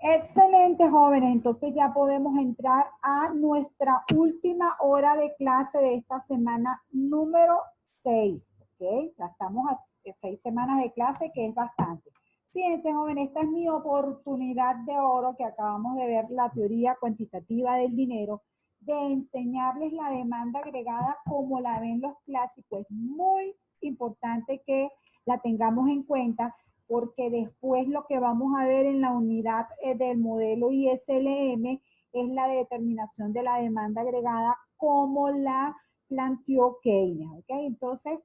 Excelente, jóvenes. Entonces ya podemos entrar a nuestra última hora de clase de esta semana número 6. ¿Ok? Ya estamos a 6 semanas de clase, que es bastante. Fíjense, jóvenes, esta es mi oportunidad de oro, que acabamos de ver la teoría cuantitativa del dinero, de enseñarles la demanda agregada como la ven los clásicos. Es muy importante que la tengamos en cuenta, porque después lo que vamos a ver en la unidad del modelo ISLM es la determinación de la demanda agregada como la planteó Keynes, ¿ok? Entonces,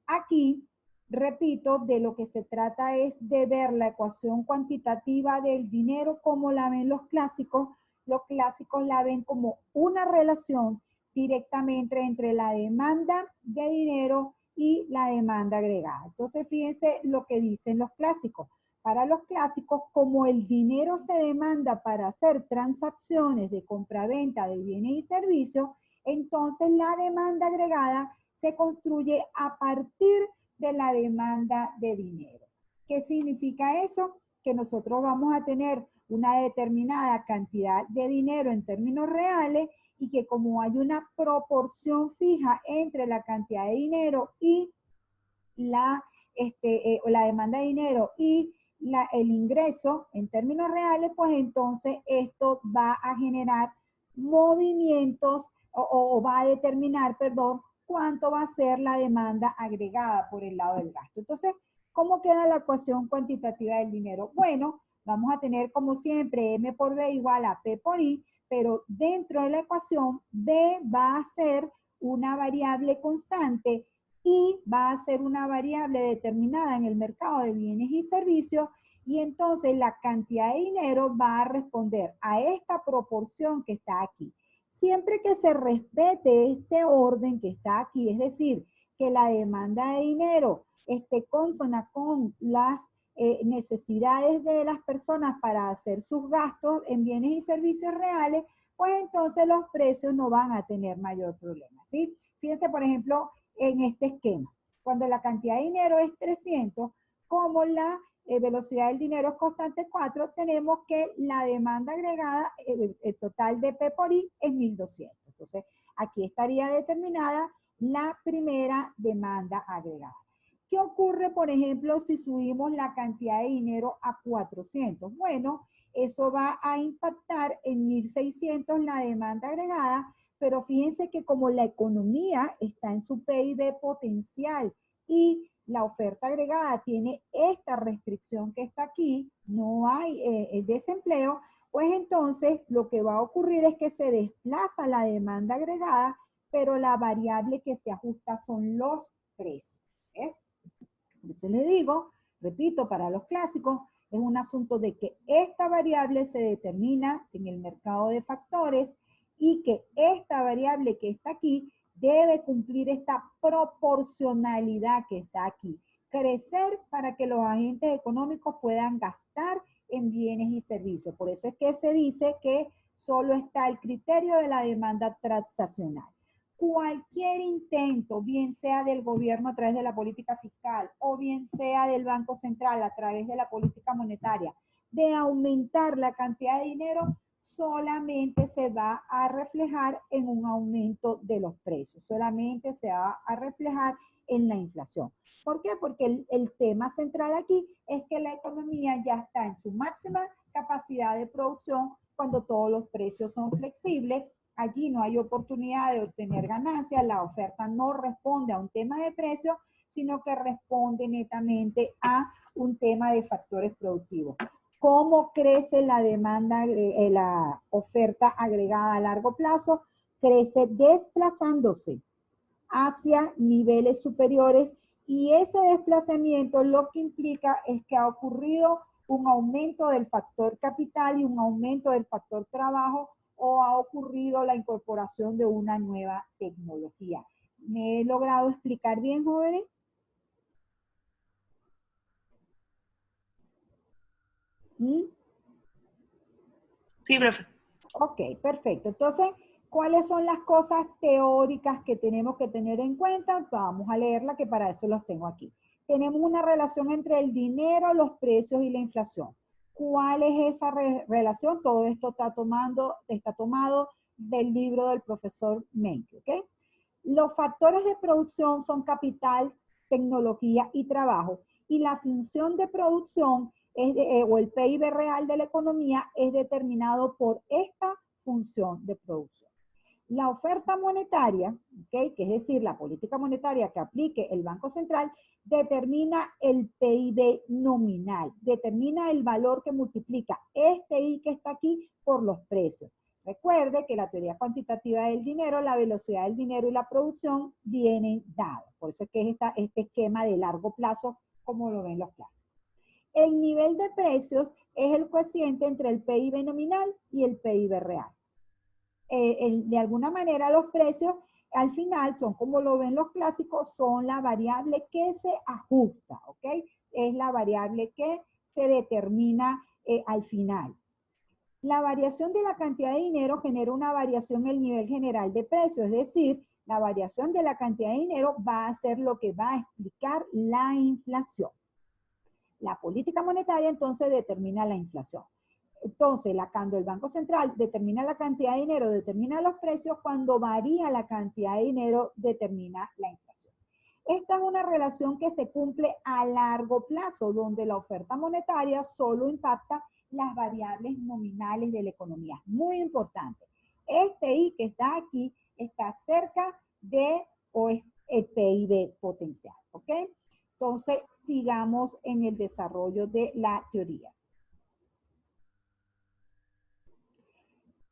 aquí, repito, de lo que se trata es de ver la ecuación cuantitativa del dinero como la ven los clásicos. Los clásicos la ven como una relación directamente entre la demanda de dinero y la demanda agregada. Entonces, fíjense lo que dicen los clásicos. Para los clásicos, como el dinero se demanda para hacer transacciones de compraventa de bienes y servicios, entonces la demanda agregada se construye a partir de la demanda de dinero. ¿Qué significa eso? Que nosotros vamos a tener una determinada cantidad de dinero en términos reales, y que como hay una proporción fija entre la cantidad de dinero y la demanda de dinero y el ingreso en términos reales, pues entonces esto va a generar movimientos o va a determinar, perdón, cuánto va a ser la demanda agregada por el lado del gasto. Entonces, ¿cómo queda la ecuación cuantitativa del dinero? Bueno, vamos a tener como siempre M por B igual a P por I, pero dentro de la ecuación B va a ser una variable constante y va a ser una variable determinada en el mercado de bienes y servicios, y entonces la cantidad de dinero va a responder a esta proporción que está aquí. Siempre que se respete este orden que está aquí, es decir, que la demanda de dinero esté consona con las necesidades de las personas para hacer sus gastos en bienes y servicios reales, pues entonces los precios no van a tener mayor problema, ¿sí? Fíjense, por ejemplo, en este esquema. Cuando la cantidad de dinero es 300, como la velocidad del dinero es constante 4, tenemos que la demanda agregada, el total de P por I es 1200. Entonces, aquí estaría determinada la primera demanda agregada. ¿Qué ocurre, por ejemplo, si subimos la cantidad de dinero a 400? Bueno, eso va a impactar en 1600 la demanda agregada, pero fíjense que como la economía está en su PIB potencial y la oferta agregada tiene esta restricción que está aquí, no hay desempleo, pues entonces lo que va a ocurrir es que se desplaza la demanda agregada, pero la variable que se ajusta son los precios. ¿Ves? Por eso le digo, repito, para los clásicos, es un asunto de que esta variable se determina en el mercado de factores y que esta variable que está aquí debe cumplir esta proporcionalidad que está aquí. Crecer para que los agentes económicos puedan gastar en bienes y servicios. Por eso es que se dice que solo está el criterio de la demanda transaccional. Cualquier intento, bien sea del gobierno a través de la política fiscal o bien sea del Banco Central a través de la política monetaria, de aumentar la cantidad de dinero, solamente se va a reflejar en un aumento de los precios, solamente se va a reflejar en la inflación. ¿Por qué? Porque el tema central aquí es que la economía ya está en su máxima capacidad de producción cuando todos los precios son flexibles. Allí no hay oportunidad de obtener ganancias, la oferta no responde a un tema de precio, sino que responde netamente a un tema de factores productivos. ¿Cómo crece la demanda, la oferta agregada a largo plazo? Crece desplazándose hacia niveles superiores, y ese desplazamiento lo que implica es que ha ocurrido un aumento del factor capital y un aumento del factor trabajo, o ha ocurrido la incorporación de una nueva tecnología. ¿Me he logrado explicar bien, jóvenes? ¿Mm? Sí, profe. Ok, perfecto. Entonces, ¿cuáles son las cosas teóricas que tenemos que tener en cuenta? Vamos a leerla, que para eso los tengo aquí. Tenemos una relación entre el dinero, los precios y la inflación. ¿Cuál es esa relación? Todo esto está tomado del libro del profesor Menke, ¿ok? Los factores de producción son capital, tecnología y trabajo. Y la función de producción o el PIB real de la economía es determinado por esta función de producción. La oferta monetaria, ¿okay? Que es decir, la política monetaria que aplique el Banco Central, determina el PIB nominal, determina el valor que multiplica este I que está aquí por los precios. Recuerde que la teoría cuantitativa del dinero, la velocidad del dinero y la producción vienen dados. Por eso es que es este esquema de largo plazo, como lo ven los clásicos. El nivel de precios es el cociente entre el PIB nominal y el PIB real. De alguna manera los precios al final son, como lo ven los clásicos, son la variable que se ajusta, ¿ok? Es la variable que se determina al final. La variación de la cantidad de dinero genera una variación en el nivel general de precios, es decir, la variación de la cantidad de dinero va a ser lo que va a explicar la inflación. La política monetaria entonces determina la inflación. Entonces, cuando el Banco Central determina la cantidad de dinero, determina los precios, cuando varía la cantidad de dinero, determina la inflación. Esta es una relación que se cumple a largo plazo, donde la oferta monetaria solo impacta las variables nominales de la economía. Muy importante. Este I que está aquí está cerca de o es el PIB potencial, ¿ok? Entonces, sigamos en el desarrollo de la teoría.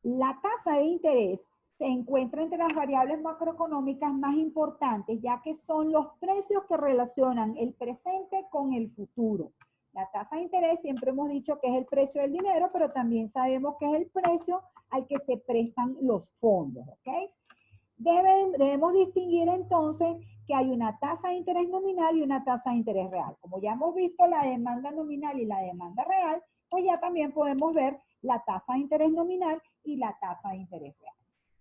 La tasa de interés se encuentra entre las variables macroeconómicas más importantes, ya que son los precios que relacionan el presente con el futuro. La tasa de interés siempre hemos dicho que es el precio del dinero, pero también sabemos que es el precio al que se prestan los fondos, ¿ok? Debemos distinguir entonces que hay una tasa de interés nominal y una tasa de interés real. Como ya hemos visto la demanda nominal y la demanda real, pues ya también podemos ver la tasa de interés nominal y la tasa de interés real.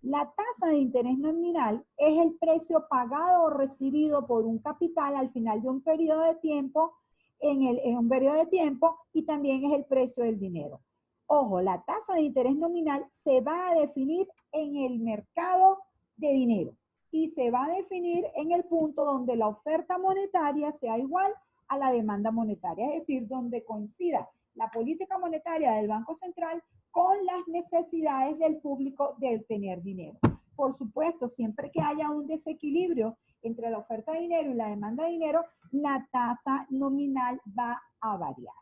La tasa de interés nominal es el precio pagado o recibido por un capital al final de un periodo de tiempo, en un periodo de tiempo, y también es el precio del dinero. Ojo, la tasa de interés nominal se va a definir en el mercado de dinero y se va a definir en el punto donde la oferta monetaria sea igual a la demanda monetaria, es decir, donde coincida la política monetaria del Banco Central con las necesidades del público de tener dinero. Por supuesto, siempre que haya un desequilibrio entre la oferta de dinero y la demanda de dinero, la tasa nominal va a variar.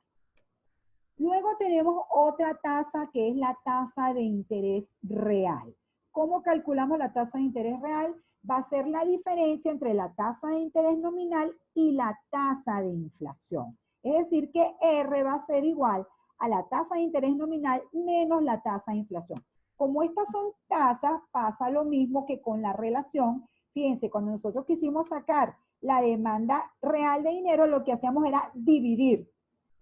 Luego tenemos otra tasa que es la tasa de interés real. ¿Cómo calculamos la tasa de interés real? Va a ser la diferencia entre la tasa de interés nominal y la tasa de inflación. Es decir, que R va a ser igual a la tasa de interés nominal menos la tasa de inflación. Como estas son tasas, pasa lo mismo que con la relación. Fíjense, cuando nosotros quisimos sacar la demanda real de dinero, lo que hacíamos era dividir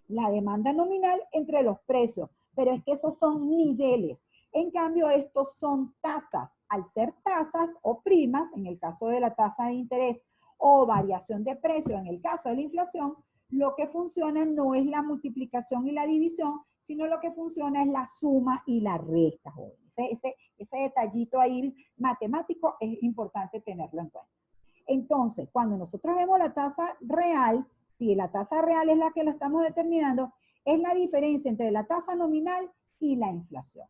la demanda nominal entre los precios, pero es que esos son niveles. En cambio, estos son tasas. Al ser tasas o primas, en el caso de la tasa de interés, o variación de precio, en el caso de la inflación, lo que funciona no es la multiplicación y la división, sino lo que funciona es la suma y la resta. Ese detallito ahí matemático es importante tenerlo en cuenta. Entonces, cuando nosotros vemos la tasa real, si la tasa real es la que la estamos determinando, es la diferencia entre la tasa nominal y la inflación.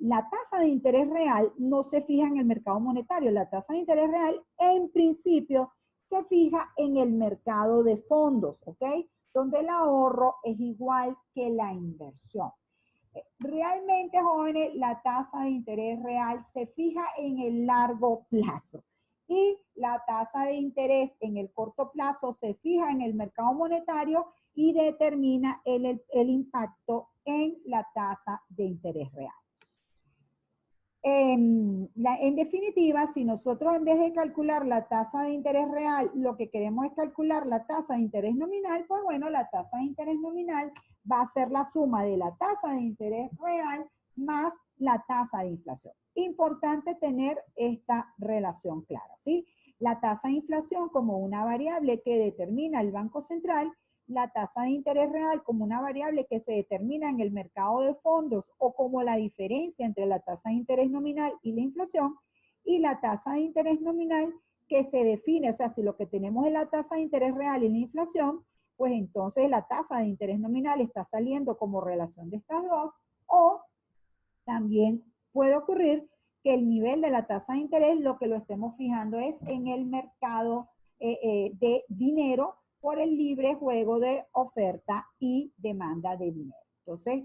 La tasa de interés real no se fija en el mercado monetario. La tasa de interés real, en principio, se fija en el mercado de fondos, ¿ok? Donde el ahorro es igual que la inversión. Realmente, jóvenes, la tasa de interés real se fija en el largo plazo y la tasa de interés en el corto plazo se fija en el mercado monetario y determina el impacto en la tasa de interés real. En definitiva, si nosotros en vez de calcular la tasa de interés real, lo que queremos es calcular la tasa de interés nominal, pues bueno, la tasa de interés nominal va a ser la suma de la tasa de interés real más la tasa de inflación. Importante tener esta relación clara, ¿sí? La tasa de inflación como una variable que determina el Banco Central la tasa de interés real como una variable que se determina en el mercado de fondos o como la diferencia entre la tasa de interés nominal y la inflación, y la tasa de interés nominal que se define, o sea, si lo que tenemos es la tasa de interés real y la inflación, pues entonces la tasa de interés nominal está saliendo como relación de estas dos, o también puede ocurrir que el nivel de la tasa de interés lo que lo estemos fijando es en el mercado de dinero por el libre juego de oferta y demanda de dinero. Entonces,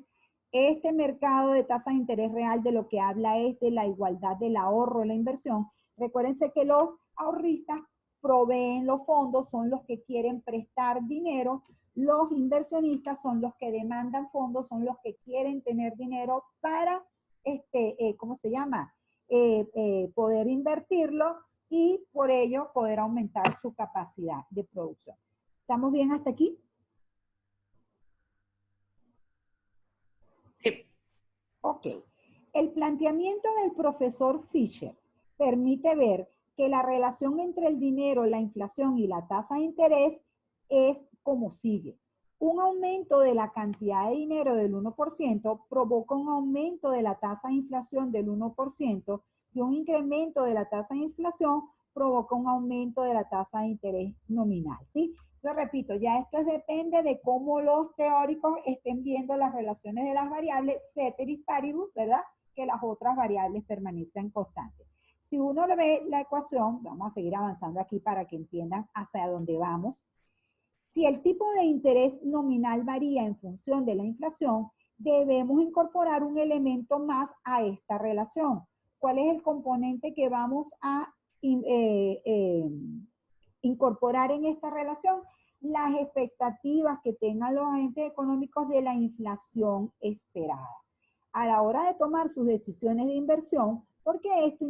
este mercado de tasa de interés real de lo que habla es de la igualdad del ahorro, la inversión. Recuérdense que los ahorristas proveen los fondos, son los que quieren prestar dinero, los inversionistas son los que demandan fondos, son los que quieren tener dinero para, ¿cómo se llama? Poder invertirlo y por ello poder aumentar su capacidad de producción. ¿Estamos bien hasta aquí? Sí. Ok. El planteamiento del profesor Fisher permite ver que la relación entre el dinero, la inflación y la tasa de interés es como sigue. Un aumento de la cantidad de dinero del 1% provoca un aumento de la tasa de inflación del 1% y un incremento de la tasa de inflación provoca un aumento de la tasa de interés nominal, ¿sí? Yo repito, ya esto depende de cómo los teóricos estén viendo las relaciones de las variables ceteris paribus, ¿verdad? Que las otras variables permanecen constantes. Si uno le ve la ecuación, vamos a seguir avanzando aquí para que entiendan hacia dónde vamos. Si el tipo de interés nominal varía en función de la inflación, debemos incorporar un elemento más a esta relación. ¿Cuál es el componente que vamos a incorporar en esta relación? Las expectativas que tengan los agentes económicos de la inflación esperada a la hora de tomar sus decisiones de inversión, porque esto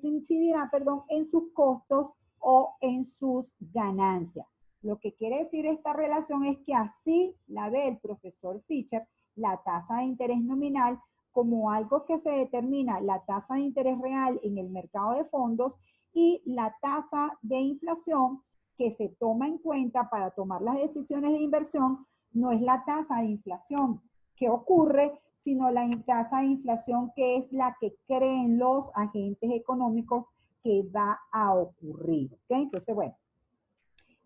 incidirá, en sus costos o en sus ganancias. Lo que quiere decir esta relación es que así la ve el profesor Fisher, la tasa de interés nominal como algo que se determina la tasa de interés real en el mercado de fondos y la tasa de inflación que se toma en cuenta para tomar las decisiones de inversión no es la tasa de inflación que ocurre, sino la tasa de inflación que es la que creen los agentes económicos que va a ocurrir. ¿Okay? Entonces, bueno,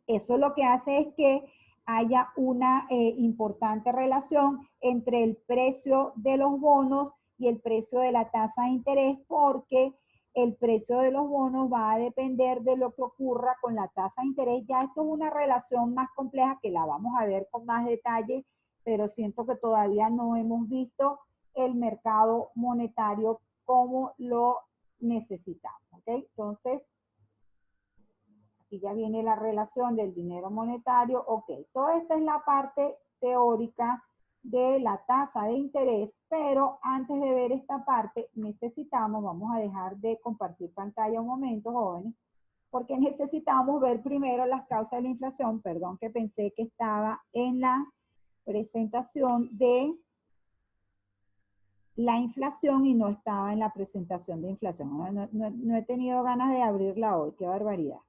eso lo que hace es que haya una importante relación entre el precio de los bonos y el precio de la tasa de interés, porque el precio de los bonos va a depender de lo que ocurra con la tasa de interés. Ya esto es una relación más compleja que la vamos a ver con más detalle, pero siento que todavía no hemos visto el mercado monetario como lo necesitamos. ¿Okay? Entonces, aquí ya viene la relación del dinero monetario. Ok, toda esta es la parte teórica de la tasa de interés, pero antes de ver esta parte necesitamos, vamos a dejar de compartir pantalla un momento, jóvenes, porque necesitamos ver primero las causas de la inflación. Perdón que pensé que estaba en la presentación de la inflación y no estaba en la presentación de inflación. No he tenido ganas de abrirla hoy, qué barbaridad.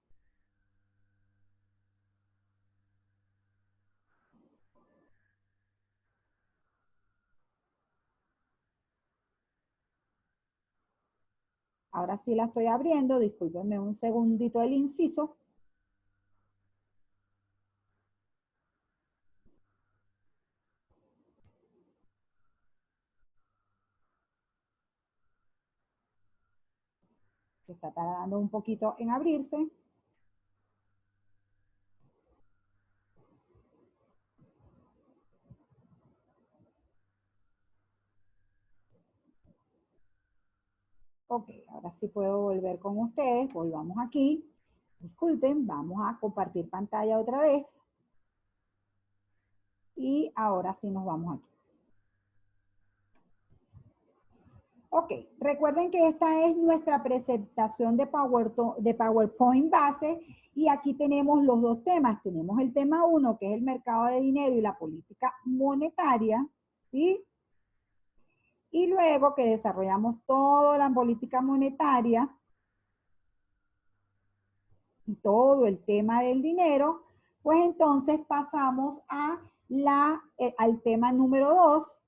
Ahora sí la estoy abriendo, discúlpenme un segundito el inciso. Se está tardando un poquito en abrirse. Ok, ahora sí puedo volver con ustedes. Volvamos aquí. Disculpen, vamos a compartir pantalla otra vez. Y ahora sí nos vamos aquí. Ok, recuerden que esta es nuestra presentación de PowerPoint base y aquí tenemos los dos temas. Tenemos el tema 1, que es el mercado de dinero y la política monetaria, ¿sí? Y luego que desarrollamos toda la política monetaria y todo el tema del dinero, Pues entonces pasamos a al tema número 2,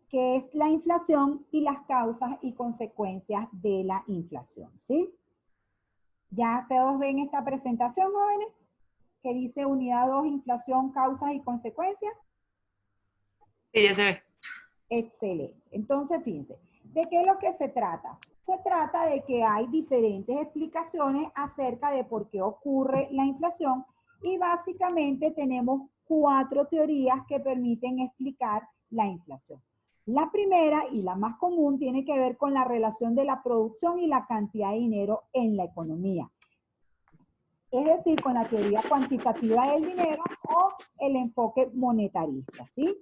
que es la inflación y las causas y consecuencias de la inflación, ¿sí? ¿Ya todos ven esta presentación, jóvenes? Que dice unidad 2, inflación, causas y consecuencias. Sí, ya se ve. Excelente. Entonces, fíjense, ¿de qué es lo que se trata? Se trata de que hay diferentes explicaciones acerca de por qué ocurre la inflación y básicamente tenemos 4 teorías que permiten explicar la inflación. La primera y la más común tiene que ver con la relación de la producción y la cantidad de dinero en la economía. Es decir, con la teoría cuantitativa del dinero o el enfoque monetarista, ¿sí?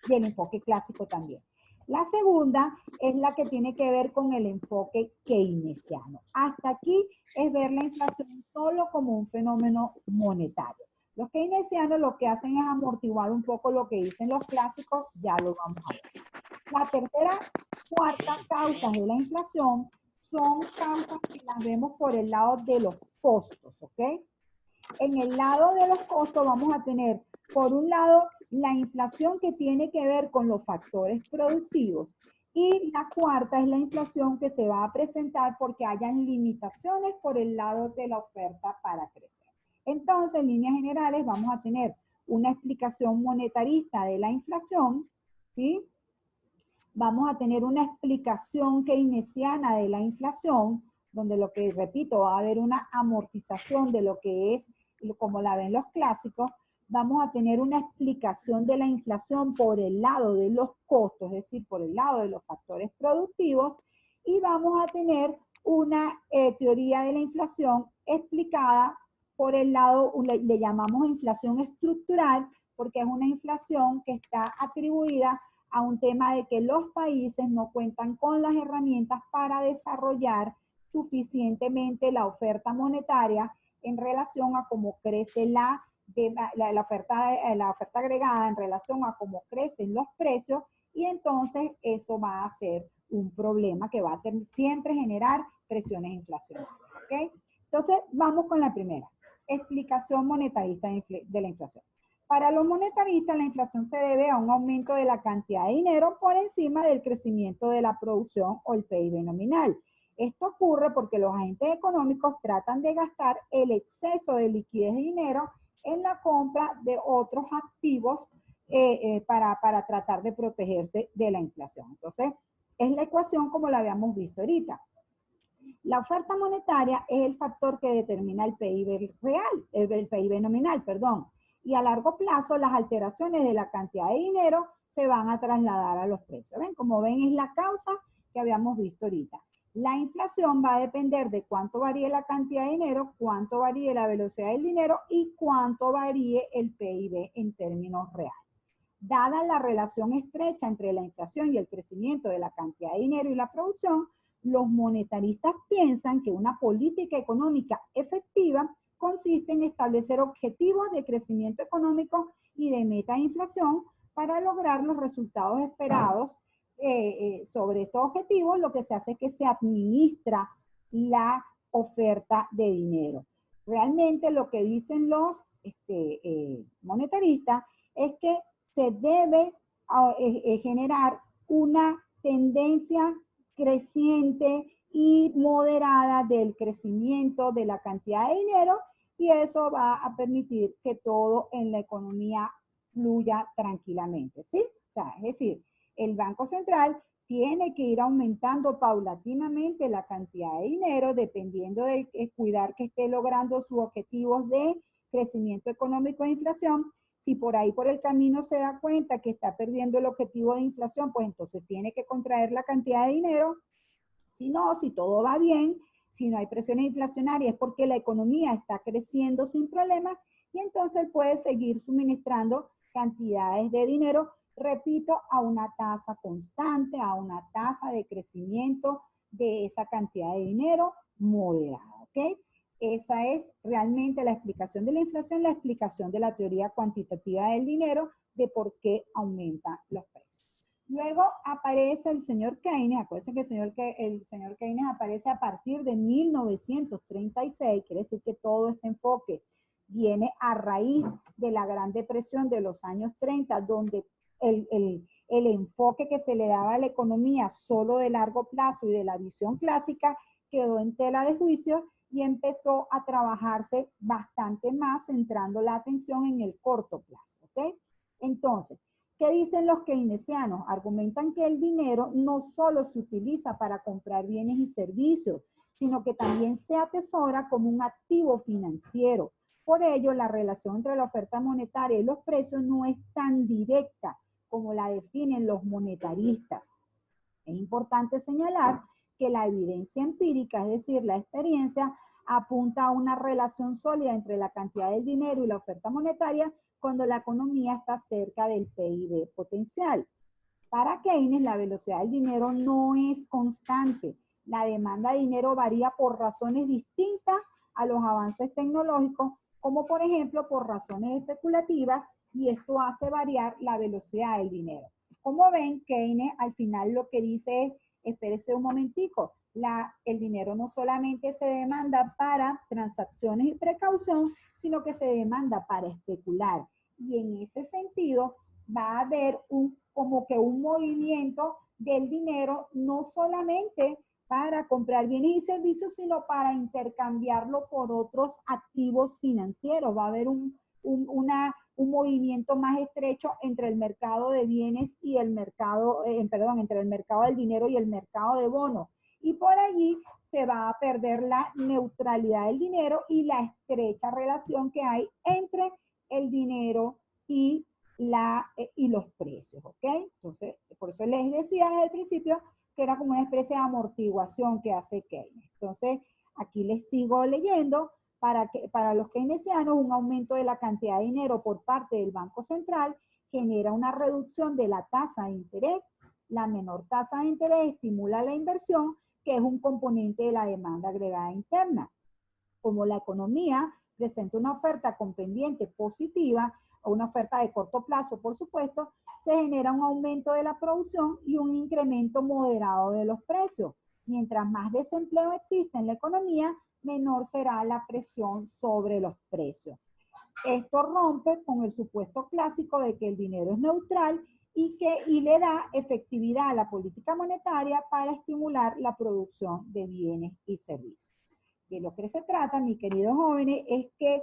Y el enfoque clásico también. La segunda es la que tiene que ver con el enfoque keynesiano. Hasta aquí es ver la inflación solo como un fenómeno monetario. Los keynesianos lo que hacen es amortiguar un poco lo que dicen los clásicos, ya lo vamos a ver. La tercera, cuarta causas de la inflación son causas que las vemos por el lado de los costos, ¿ok? En el lado de los costos vamos a tener, por un lado, la inflación que tiene que ver con los factores productivos y la cuarta es la inflación que se va a presentar porque hayan limitaciones por el lado de la oferta para crecer. Entonces, en líneas generales, vamos a tener una explicación monetarista de la inflación, ¿sí? Vamos a tener una explicación keynesiana de la inflación, donde lo que, repito, va a haber una amortización de lo que es, como la ven los clásicos. Vamos a tener una explicación de la inflación por el lado de los costos, es decir, por el lado de los factores productivos, y vamos a tener una teoría de la inflación explicada por el lado, le llamamos inflación estructural, porque es una inflación que está atribuida a un tema de que los países no cuentan con las herramientas para desarrollar suficientemente la oferta monetaria en relación a cómo crece la oferta agregada en relación a cómo crecen los precios y entonces eso va a ser un problema que va a siempre generar presiones inflacionarias. ¿Okay? Entonces, vamos con la primera, explicación monetarista de la inflación. Para los monetaristas, la inflación se debe a un aumento de la cantidad de dinero por encima del crecimiento de la producción o el PIB nominal. Esto ocurre porque los agentes económicos tratan de gastar el exceso de liquidez de dinero en la compra de otros activos para tratar de protegerse de la inflación. Entonces, es la ecuación como la habíamos visto ahorita. La oferta monetaria es el factor que determina el PIB real, el PIB nominal, perdón. Y a largo plazo las alteraciones de la cantidad de dinero se van a trasladar a los precios. ¿Ven? Como ven, es la causa que habíamos visto ahorita. La inflación va a depender de cuánto varíe la cantidad de dinero, cuánto varíe la velocidad del dinero y cuánto varíe el PIB en términos reales. Dada la relación estrecha entre la inflación y el crecimiento de la cantidad de dinero y la producción, los monetaristas piensan que una política económica efectiva consiste en establecer objetivos de crecimiento económico y de meta de inflación para lograr los resultados esperados. Sobre estos objetivos, lo que se hace es que se administra la oferta de dinero. Realmente lo que dicen los monetaristas es que se debe generar una tendencia creciente y moderada del crecimiento de la cantidad de dinero y eso va a permitir que todo en la economía fluya tranquilamente, ¿sí? O sea, es decir, el Banco Central tiene que ir aumentando paulatinamente la cantidad de dinero dependiendo de cuidar que esté logrando sus objetivos de crecimiento económico e inflación. Si por ahí por el camino se da cuenta que está perdiendo el objetivo de inflación, pues entonces tiene que contraer la cantidad de dinero. Si no, si todo va bien, si no hay presiones inflacionarias, es porque la economía está creciendo sin problemas y entonces puede seguir suministrando cantidades de dinero, repito, a una tasa constante, a una tasa de crecimiento de esa cantidad de dinero moderada, ¿ok? Esa es realmente la explicación de la inflación, la explicación de la teoría cuantitativa del dinero, de por qué aumentan los precios. Luego aparece el señor Keynes, acuérdense que el señor Keynes aparece a partir de 1936, quiere decir que todo este enfoque viene a raíz de la Gran Depresión de los años 30, donde el enfoque que se le daba a la economía solo de largo plazo y de la visión clásica quedó en tela de juicio y empezó a trabajarse bastante más, centrando la atención en el corto plazo, ¿ok? Entonces, ¿qué dicen los keynesianos? Argumentan que el dinero no solo se utiliza para comprar bienes y servicios, sino que también se atesora como un activo financiero. Por ello, la relación entre la oferta monetaria y los precios no es tan directa como la definen los monetaristas. Es importante señalar que la evidencia empírica, es decir, la experiencia, apunta a una relación sólida entre la cantidad del dinero y la oferta monetaria cuando la economía está cerca del PIB potencial. Para Keynes, la velocidad del dinero no es constante. La demanda de dinero varía por razones distintas a los avances tecnológicos, como por ejemplo por razones especulativas, y esto hace variar la velocidad del dinero. Como ven, Keynes al final lo que dice es, espérese un momentico, el dinero no solamente se demanda para transacciones y precaución, sino que se demanda para especular. Y en ese sentido va a haber como que un movimiento del dinero, no solamente para comprar bienes y servicios, sino para intercambiarlo por otros activos financieros. Va a haber un movimiento más estrecho entre el mercado de bienes y el mercado, entre el mercado del dinero y el mercado de bonos. Y por allí se va a perder la neutralidad del dinero y la estrecha relación que hay entre el dinero y los precios, ¿ok? Entonces, por eso les decía desde el principio que era como una especie de amortiguación que hace Keynes. Entonces, aquí les sigo leyendo. Para los keynesianos, un aumento de la cantidad de dinero por parte del Banco Central genera una reducción de la tasa de interés. La menor tasa de interés estimula la inversión, que es un componente de la demanda agregada interna. Como la economía presenta una oferta con pendiente positiva, o una oferta de corto plazo, por supuesto, se genera un aumento de la producción y un incremento moderado de los precios. Mientras más desempleo existe en la economía, menor será la presión sobre los precios. Esto rompe con el supuesto clásico de que el dinero es neutral y le da efectividad a la política monetaria para estimular la producción de bienes y servicios. De lo que se trata, mis queridos jóvenes, es que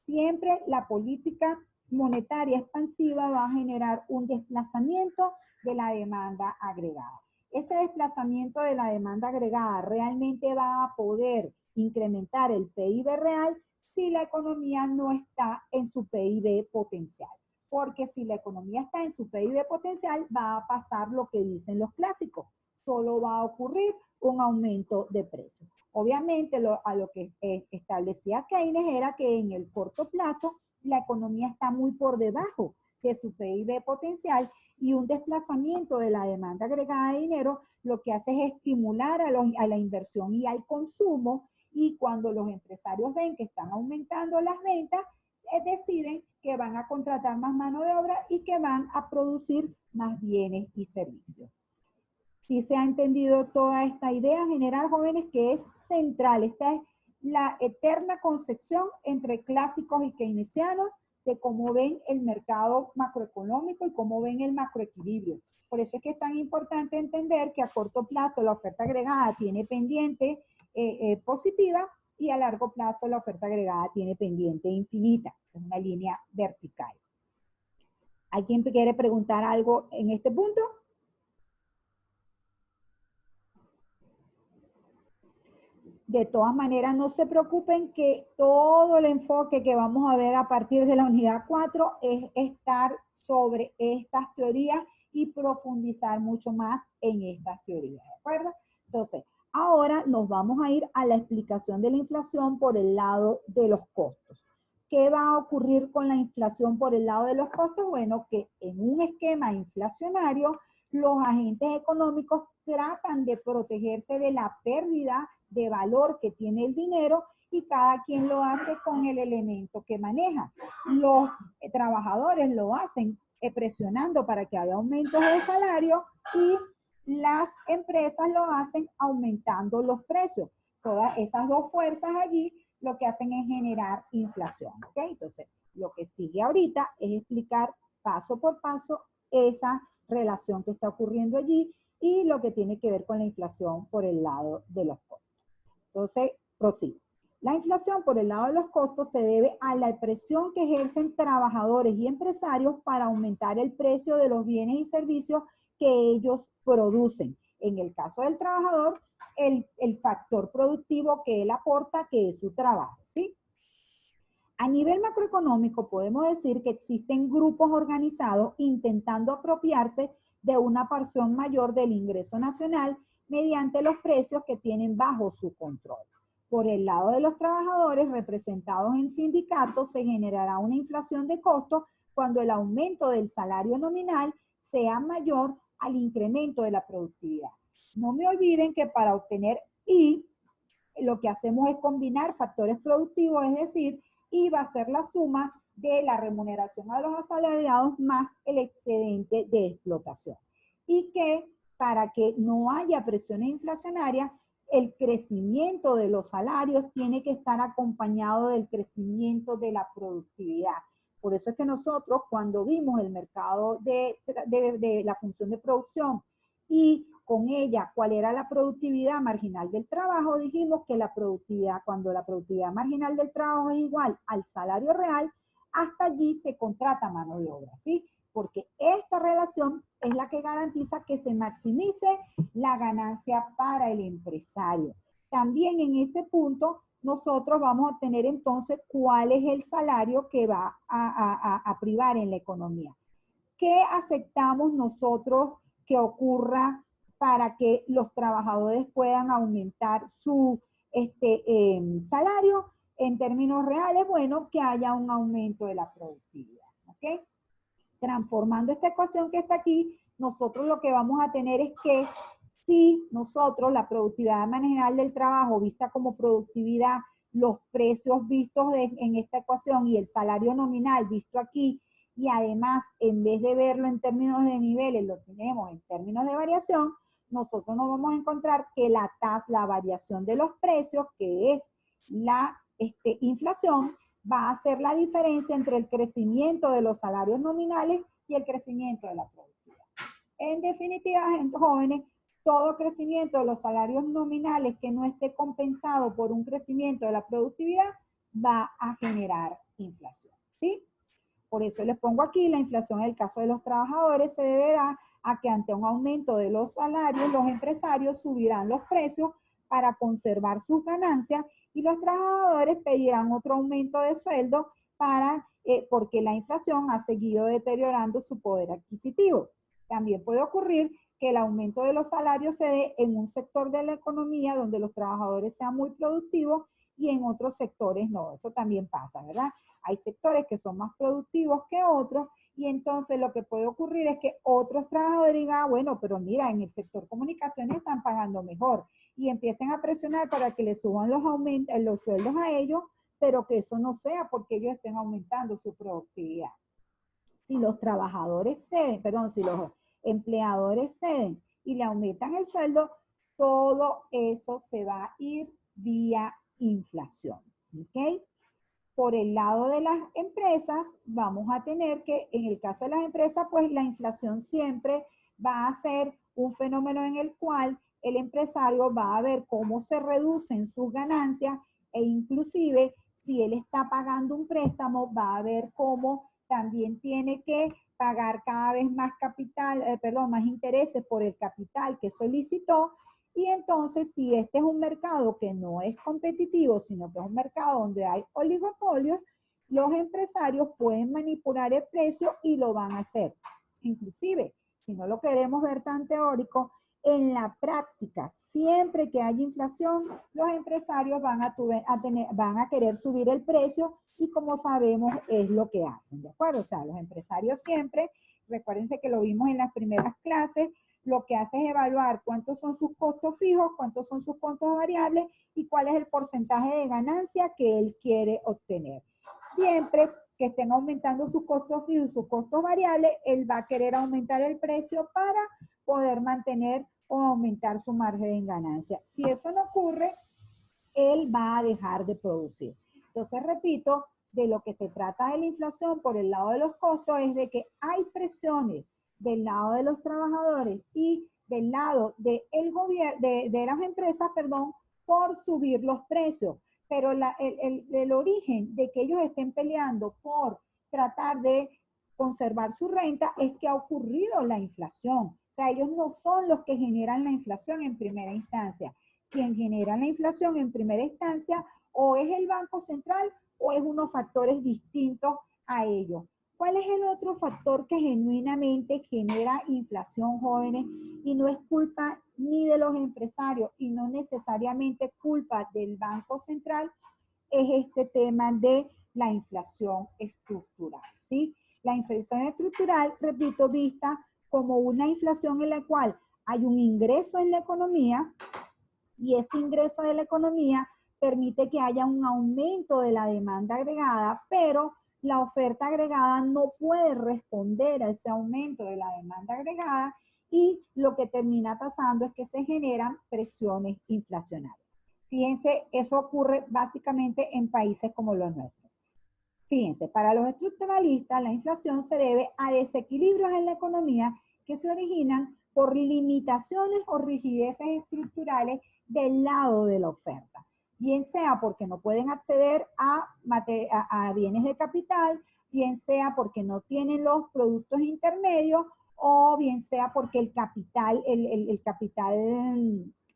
siempre la política monetaria expansiva va a generar un desplazamiento de la demanda agregada. Ese desplazamiento de la demanda agregada realmente va a poder incrementar el PIB real si la economía no está en su PIB potencial. Porque si la economía está en su PIB potencial, va a pasar lo que dicen los clásicos. Solo va a ocurrir un aumento de precios. Obviamente, a lo que establecía Keynes era que en el corto plazo la economía está muy por debajo de su PIB potencial y un desplazamiento de la demanda agregada de dinero lo que hace es estimular a la inversión y al consumo, y cuando los empresarios ven que están aumentando las ventas, deciden que van a contratar más mano de obra y que van a producir más bienes y servicios. Sí se ha entendido toda esta idea general, jóvenes, que es central. Esta es la eterna concepción entre clásicos y keynesianos de cómo ven el mercado macroeconómico y cómo ven el macroequilibrio. Por eso es que es tan importante entender que a corto plazo la oferta agregada tiene pendiente positiva y a largo plazo la oferta agregada tiene pendiente infinita. Es una línea vertical. ¿Alguien quiere preguntar algo en este punto? De todas maneras, no se preocupen que todo el enfoque que vamos a ver a partir de la unidad 4 es estar sobre estas teorías y profundizar mucho más en estas teorías, ¿de acuerdo? Entonces, ahora nos vamos a ir a la explicación de la inflación por el lado de los costos. ¿Qué va a ocurrir con la inflación por el lado de los costos? Bueno, que en un esquema inflacionario, los agentes económicos tratan de protegerse de la pérdida de valor que tiene el dinero y cada quien lo hace con el elemento que maneja. Los trabajadores lo hacen presionando para que haya aumentos de salario y las empresas lo hacen aumentando los precios. Todas esas dos fuerzas allí lo que hacen es generar inflación, ¿ok? Entonces, lo que sigue ahorita es explicar paso por paso esa relación que está ocurriendo allí y lo que tiene que ver con la inflación por el lado de los costos. Entonces, prosigo. La inflación por el lado de los costos se debe a la presión que ejercen trabajadores y empresarios para aumentar el precio de los bienes y servicios que ellos producen. En el caso del trabajador, el factor productivo que él aporta, que es su trabajo, ¿sí? A nivel macroeconómico, podemos decir que existen grupos organizados intentando apropiarse de una porción mayor del ingreso nacional mediante los precios que tienen bajo su control. Por el lado de los trabajadores representados en sindicatos, se generará una inflación de costos cuando el aumento del salario nominal sea mayor al incremento de la productividad. No me olviden que para obtener I, lo que hacemos es combinar factores productivos, es decir, I va a ser la suma de la remuneración a los asalariados más el excedente de explotación. Y que para que no haya presiones inflacionarias, el crecimiento de los salarios tiene que estar acompañado del crecimiento de la productividad. Por eso es que nosotros, cuando vimos el mercado de la función de producción y con ella cuál era la productividad marginal del trabajo, dijimos que la productividad, cuando la productividad marginal del trabajo es igual al salario real, hasta allí se contrata mano de obra, ¿sí? Porque esta relación es la que garantiza que se maximice la ganancia para el empresario. También en ese punto nosotros vamos a tener entonces cuál es el salario que va a privar en la economía. ¿Qué aceptamos nosotros que ocurra para que los trabajadores puedan aumentar su salario en términos reales? Bueno, que haya un aumento de la productividad, ¿ok? Transformando esta ecuación que está aquí, nosotros lo que vamos a tener es que si nosotros la productividad marginal del trabajo vista como productividad, los precios vistos en esta ecuación y el salario nominal visto aquí, y además en vez de verlo en términos de niveles, lo tenemos en términos de variación, nosotros nos vamos a encontrar que la variación de los precios, que es la inflación, va a ser la diferencia entre el crecimiento de los salarios nominales y el crecimiento de la productividad. En definitiva, gente, jóvenes, todo crecimiento de los salarios nominales que no esté compensado por un crecimiento de la productividad va a generar inflación, ¿sí? Por eso les pongo aquí, la inflación en el caso de los trabajadores se deberá a que ante un aumento de los salarios, los empresarios subirán los precios para conservar sus ganancias y los trabajadores pedirán otro aumento de sueldo porque la inflación ha seguido deteriorando su poder adquisitivo. También puede ocurrir que el aumento de los salarios se dé en un sector de la economía donde los trabajadores sean muy productivos y en otros sectores no. Eso también pasa, ¿verdad? Hay sectores que son más productivos que otros y entonces lo que puede ocurrir es que otros trabajadores digan, bueno, pero mira, en el sector comunicaciones están pagando mejor y empiecen a presionar para que les suban los sueldos a ellos, pero que eso no sea porque ellos estén aumentando su productividad. Si los trabajadores ceden, perdón, si los empleadores ceden y le aumentan el sueldo, todo eso se va a ir vía inflación, ¿ok? Por el lado de las empresas, vamos a tener que, en el caso de las empresas, pues la inflación siempre va a ser un fenómeno en el cual el empresario va a ver cómo se reducen sus ganancias e inclusive si él está pagando un préstamo, va a ver cómo también tiene que pagar cada vez más más intereses por el capital que solicitó. Y entonces, si este es un mercado que no es competitivo, sino que es un mercado donde hay oligopolios, los empresarios pueden manipular el precio y lo van a hacer. Inclusive, si no lo queremos ver tan teórico, en la práctica, siempre que haya inflación, los empresarios van a querer subir el precio y como sabemos es lo que hacen, ¿de acuerdo? O sea, los empresarios siempre, recuérdense que lo vimos en las primeras clases, lo que hace es evaluar cuántos son sus costos fijos, cuántos son sus costos variables y cuál es el porcentaje de ganancia que él quiere obtener. Siempre que estén aumentando sus costos fijos y sus costos variables, él va a querer aumentar el precio para poder mantener o aumentar su margen de ganancia. Si eso no ocurre, él va a dejar de producir. Entonces, repito, de lo que se trata de la inflación por el lado de los costos es de que hay presiones del lado de los trabajadores y del lado del gobierno, de las empresas, perdón, por subir los precios. Pero el origen de que ellos estén peleando por tratar de conservar su renta es que ha ocurrido la inflación. O sea, ellos no son los que generan la inflación en primera instancia. Quien genera la inflación en primera instancia o es el Banco Central o es unos factores distintos a ellos. ¿Cuál es el otro factor que genuinamente genera inflación, jóvenes? Y no es culpa ni de los empresarios y no necesariamente culpa del Banco Central, es este tema de la inflación estructural, ¿sí? La inflación estructural, repito, vista como una inflación en la cual hay un ingreso en la economía y ese ingreso de la economía permite que haya un aumento de la demanda agregada, pero la oferta agregada no puede responder a ese aumento de la demanda agregada y lo que termina pasando es que se generan presiones inflacionarias. Fíjense, eso ocurre básicamente en países como los nuestros. Fíjense, para los estructuralistas la inflación se debe a desequilibrios en la economía que se originan por limitaciones o rigideces estructurales del lado de la oferta, bien sea porque no pueden acceder a bienes de capital, bien sea porque no tienen los productos intermedios o bien sea porque el capital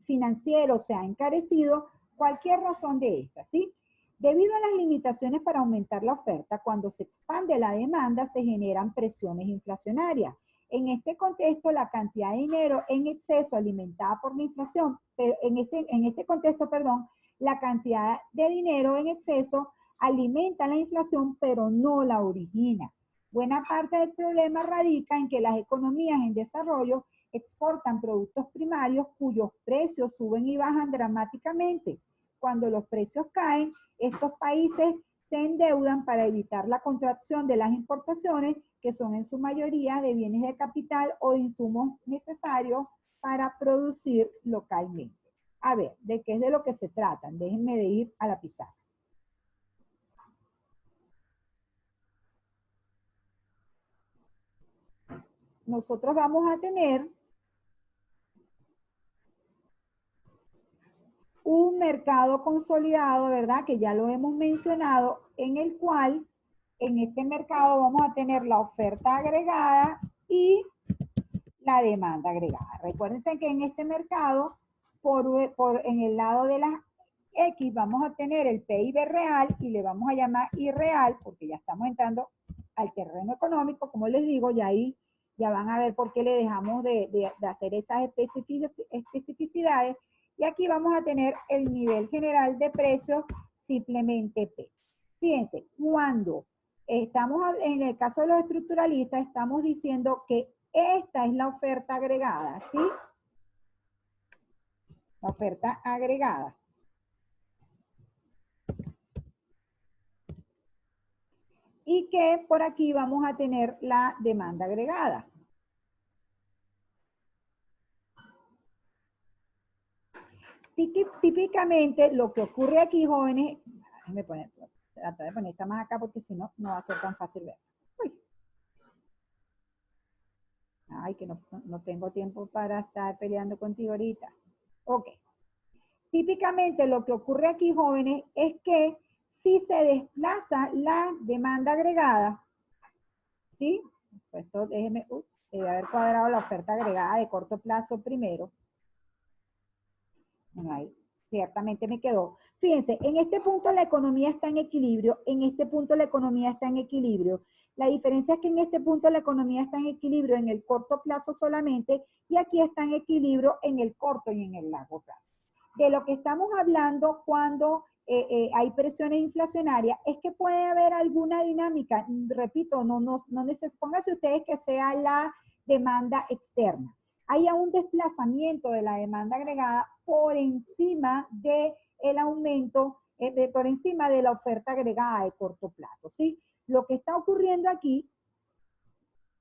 financiero se ha encarecido, cualquier razón de esta, ¿sí? Debido a las limitaciones para aumentar la oferta, cuando se expande la demanda se generan presiones inflacionarias. En este contexto, la cantidad de dinero en exceso alimentada por la inflación, pero en este contexto, perdón, la cantidad de dinero en exceso alimenta la inflación, pero no la origina. Buena parte del problema radica en que las economías en desarrollo exportan productos primarios cuyos precios suben y bajan dramáticamente. Cuando los precios caen, estos países se endeudan para evitar la contracción de las importaciones, que son en su mayoría de bienes de capital o de insumos necesarios para producir localmente. A ver, ¿de qué es de lo que se trata? Déjenme de ir a la pizarra. Nosotros vamos a tener un mercado consolidado, ¿verdad? Que ya lo hemos mencionado, en el cual en este mercado vamos a tener la oferta agregada y la demanda agregada. Recuérdense que en este mercado, en el lado de las X, vamos a tener el PIB real y le vamos a llamar irreal, porque ya estamos entrando al terreno económico, como les digo, y ahí ya van a ver por qué le dejamos de hacer esas especificidades. Y aquí vamos a tener el nivel general de precios, simplemente P. Fíjense, cuando estamos en el caso de los estructuralistas, estamos diciendo que esta es la oferta agregada, ¿sí? La oferta agregada. Y que por aquí vamos a tener la demanda agregada. Típicamente lo que ocurre aquí, jóvenes, déjenme tratar de poner esta más acá porque si no, no va a ser tan fácil ver. Uy. Ay, que no tengo tiempo para estar peleando contigo ahorita. Ok. Típicamente lo que ocurre aquí, jóvenes, es que si se desplaza la demanda agregada, ¿sí? Pues esto, déjeme, debe haber cuadrado la oferta agregada de corto plazo primero. Bueno, ahí ciertamente me quedó. Fíjense, en este punto la economía está en equilibrio, en este punto la economía está en equilibrio. La diferencia es que en este punto la economía está en equilibrio en el corto plazo solamente y aquí está en equilibrio en el corto y en el largo plazo. De lo que estamos hablando cuando hay presiones inflacionarias es que puede haber alguna dinámica, repito, pónganse ustedes que sea la demanda externa. Haya un desplazamiento de la demanda agregada por encima del aumento, por encima de la oferta agregada de corto plazo, ¿sí? Lo que está ocurriendo aquí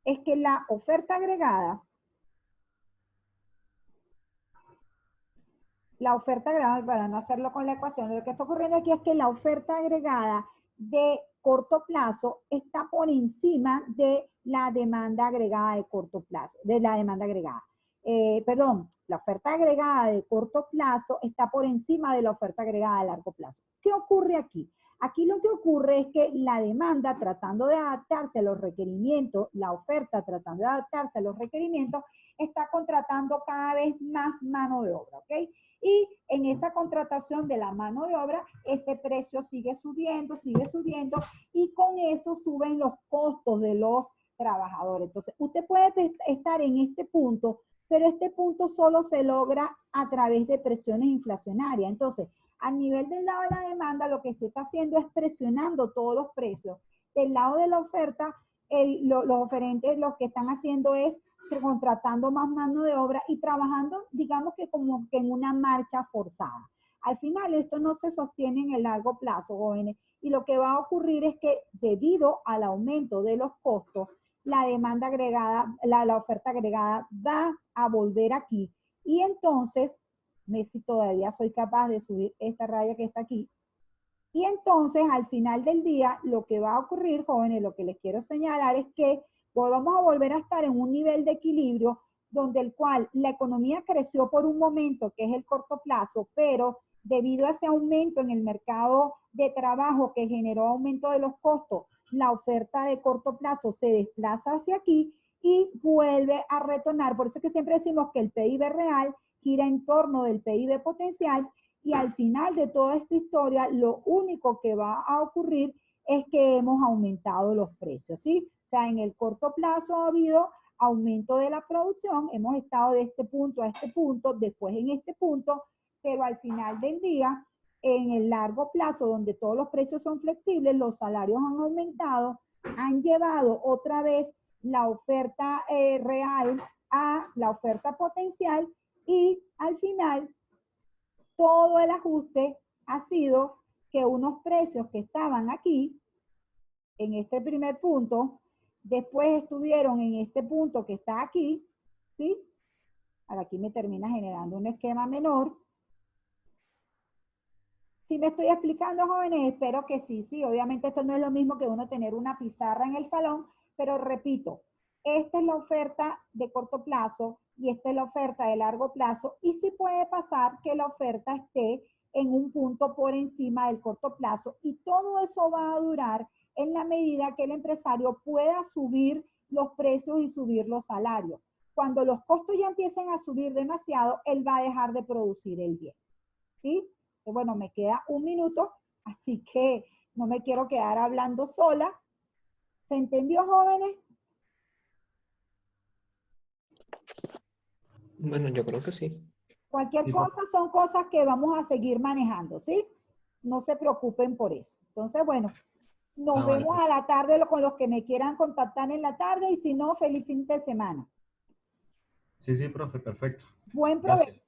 es que la oferta agregada, para no hacerlo con la ecuación, lo que está ocurriendo aquí es que la oferta agregada de corto plazo está por encima de la demanda agregada de corto plazo, de la demanda agregada. La oferta agregada de corto plazo está por encima de la oferta agregada de largo plazo. ¿Qué ocurre aquí? Aquí lo que ocurre es que la demanda tratando de adaptarse a los requerimientos, la oferta tratando de adaptarse a los requerimientos, está contratando cada vez más mano de obra, ¿ok? Y en esa contratación de la mano de obra, ese precio sigue subiendo, y con eso suben los costos de los trabajadores. Entonces, usted puede estar en este punto, pero este punto solo se logra a través de presiones inflacionarias. Entonces, a nivel del lado de la demanda, lo que se está haciendo es presionando todos los precios. Del lado de la oferta, los oferentes lo que están haciendo es contratando más mano de obra y trabajando, digamos que como que en una marcha forzada. Al final, esto no se sostiene en el largo plazo, jóvenes, y lo que va a ocurrir es que debido al aumento de los costos, la demanda agregada, la oferta agregada va a volver aquí. Y entonces, si todavía soy capaz de subir esta raya que está aquí, y entonces al final del día, lo que va a ocurrir, jóvenes, lo que les quiero señalar es que vamos a volver a estar en un nivel de equilibrio donde el cual la economía creció por un momento, que es el corto plazo, pero debido a ese aumento en el mercado de trabajo que generó aumento de los costos, la oferta de corto plazo se desplaza hacia aquí y vuelve a retornar. Por eso es que siempre decimos que el PIB real gira en torno del PIB potencial, y al final de toda esta historia, lo único que va a ocurrir es que hemos aumentado los precios, ¿sí? O sea, en el corto plazo ha habido aumento de la producción, hemos estado de este punto a este punto, después en este punto, pero al final del día, en el largo plazo, donde todos los precios son flexibles, los salarios han aumentado, han llevado otra vez la oferta real a la oferta potencial, y al final todo el ajuste ha sido que unos precios que estaban aquí, en este primer punto, después estuvieron en este punto que está aquí, ¿sí? Ahora aquí me termina generando un esquema menor. ¿Sí me estoy explicando, jóvenes? Espero que sí, sí. Obviamente esto no es lo mismo que uno tener una pizarra en el salón, pero repito, esta es la oferta de corto plazo y esta es la oferta de largo plazo, y sí puede pasar que la oferta esté en un punto por encima del corto plazo, y todo eso va a durar en la medida que el empresario pueda subir los precios y subir los salarios. Cuando los costos ya empiecen a subir demasiado, él va a dejar de producir el bien, ¿sí? Bueno, me queda un minuto, así que no me quiero quedar hablando sola. ¿Se entendió, jóvenes? Bueno, yo creo que sí. Cualquier cosa son cosas que vamos a seguir manejando, ¿sí? No se preocupen por eso. Entonces, bueno, nos vemos a la tarde con los que me quieran contactar en la tarde, y si no, feliz fin de semana. Sí, sí, profe, perfecto. Buen provecho. Gracias.